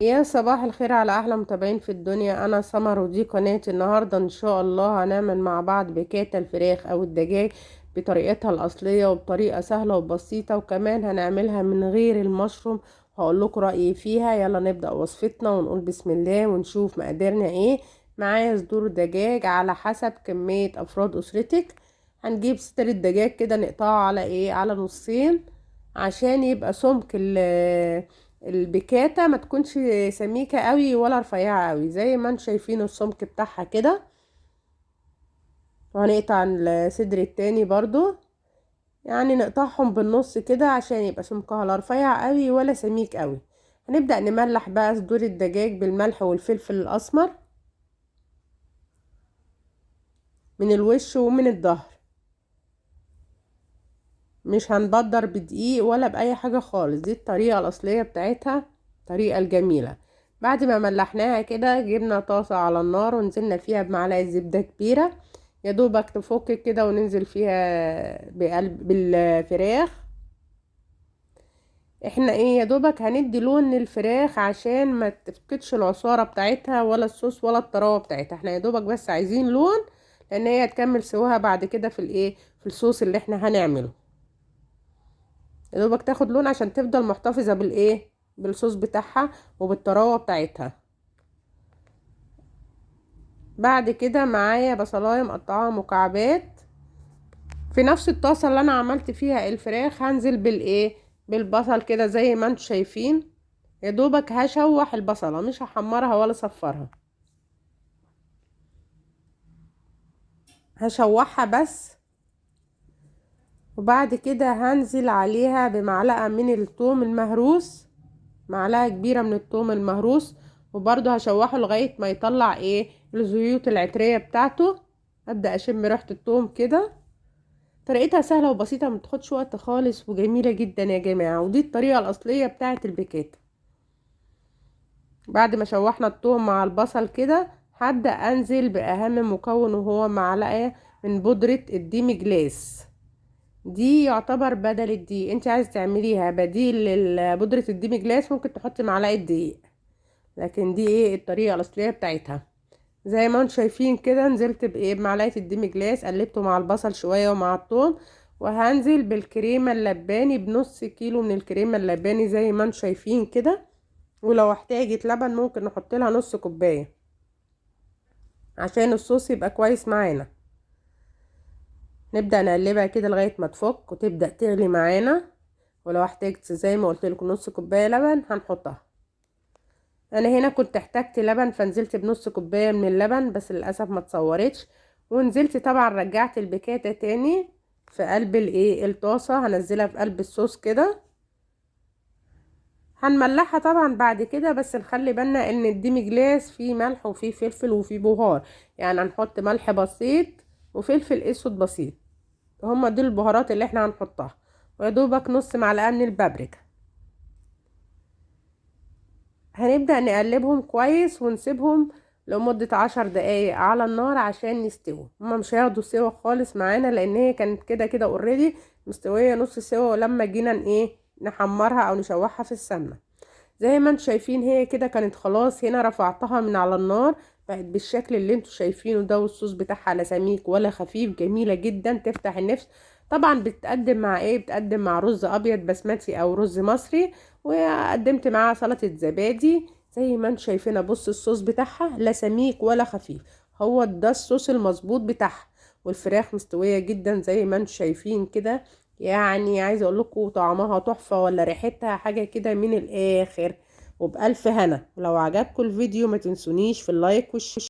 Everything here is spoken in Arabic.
يا صباح الخير على احلى متابعين في الدنيا. انا سمر ودي قناتي. النهارده ان شاء الله هنعمل مع بعض بكاتا الفراخ او الدجاج بطريقتها الاصليه وبطريقه سهله وبسيطه، وكمان هنعملها من غير المشروم. هقول لكم رايي فيها. يلا نبدا وصفتنا ونقول بسم الله ونشوف مقاديرنا ايه. معايا صدور دجاج على حسب كميه افراد اسرتك. هنجيب صدر الدجاج كده نقطعه على على نصين، عشان يبقى سمك البيكاتا ما تكونش سميكة قوي ولا رفيعة قوي، زي ما انتم شايفين السمك بتاعها كده. وهنقطع الصدر التاني برضو، يعني نقطعهم بالنص كده عشان يبقى سمكها لا رفيع قوي ولا سميك قوي. هنبدأ نملح بقى صدور الدجاج بالملح والفلفل الأسمر من الوش ومن الظهر. مش هنبدر بدقيق ولا بأي حاجة خالص، دي الطريقة الأصلية بتاعتها، الطريقة الجميلة. بعد ما ملحناها كده جبنا طاسة على النار ونزلنا فيها بمعلقة زبدة كبيرة، يا دوبك تفك كده، وننزل فيها بقلب بالفراخ. احنا يا دوبك هندي لون للفراخ عشان ما تفقدش العصارة بتاعتها ولا الصوص ولا الطراوة بتاعتها. احنا يا دوبك بس عايزين لون، لان هي هتكمل سواها بعد كده في في الصوص اللي احنا هنعمله. يا دوبك تاخد لون عشان تفضل محتفظة بالصوص بتاعها وبالطراوة بتاعتها. بعد كده معايا بصلاية مقطعاها مكعبات. في نفس الطاسة اللي انا عملت فيها الفراخ هنزل بالبصل كده زي ما انتم شايفين. يا دوبك هشوح البصلة، مش هحمرها ولا صفرها، هشوحها بس. وبعد كده هنزل عليها بمعلقة من الثوم المهروس، معلقة كبيرة من الثوم المهروس. وبرضه هشوحه لغاية ما يطلع الزيوت العطرية بتاعته. ابدأ اشم ريحة الثوم كده. طريقتها سهلة وبسيطة، ما تاخدش وقت خالص وجميلة جدا يا جماعة، ودي الطريقة الأصلية بتاعة البيكاتا. بعد ما شوحنا الثوم مع البصل كده، هبدأ انزل بأهم مكون، وهو معلقة من بودرة الديمي جلاس. دي يعتبر بدل الدقيق، انت عايز تعمليها بديل لبودرة الديمي جلاس ممكن تحطي معلقة دقيق، لكن دي الطريقة الأصلية بتاعتها. زي ما انتم شايفين كده نزلت بمعلقة الديمي جلاس، قلبته مع البصل شوية ومع الثوم. وهنزل بالكريمة اللباني بنص كيلو من الكريمة اللباني زي ما انتم شايفين كده. ولو احتاجت لبن ممكن نحط لها نص كوباية عشان الصوص يبقى كويس معانا. نبدأ نقلبها كده لغاية ما تفك وتبدأ تغلي معانا. ولو احتاجت زي ما قلت لكم نص كوباية لبن هنحطها. انا هنا كنت احتجت لبن فنزلت بنص كوبايه من اللبن، بس للاسف ما تصورتش. ونزلت طبعا رجعت البيكاتا تاني في قلب الطاسه، هنزلها في قلب الصوص كده. هنملحها طبعا بعد كده، بس نخلي بالنا ان الديمي جلاس فيه ملح وفيه فلفل وفيه بهار، يعني هنحط ملح بسيط وفلفل اسود بسيط. هما دول البهارات اللي احنا هنحطها، ويا دوبك نص معلقه من البابريكا. هنبدأ نقلبهم كويس ونسيبهم لمدة 10 دقايق على النار عشان يستووا. هما مش هياخدوا سوا خالص معانا، لان هي كانت كده كده اوريدي مستوية نص سوا، ولما جينا نحمرها او نشوحها في السمنة. زي ما انتوا شايفين هي كده كانت خلاص. هنا رفعتها من على النار، بقت بالشكل اللي انتوا شايفينه ده، والصوص بتاعها لا سميك ولا خفيف، جميلة جدا تفتح النفس. طبعا بتقدم مع بتقدم مع رز ابيض بسمتي او رز مصري، وقدمت معاها سلطة زبادي. زي ما انتوا شايفين بص الصوص بتاعها لا سميك ولا خفيف، هو ده الصوص المظبوط بتاعها. والفراخ مستوية جدا زي ما انتوا شايفين كده. يعني عايزه اقول لكم طعمها تحفه، ولا ريحتها حاجه كده من الاخر. وبألف هنا. ولو عجبكم الفيديو ما تنسونيش في اللايك والشير.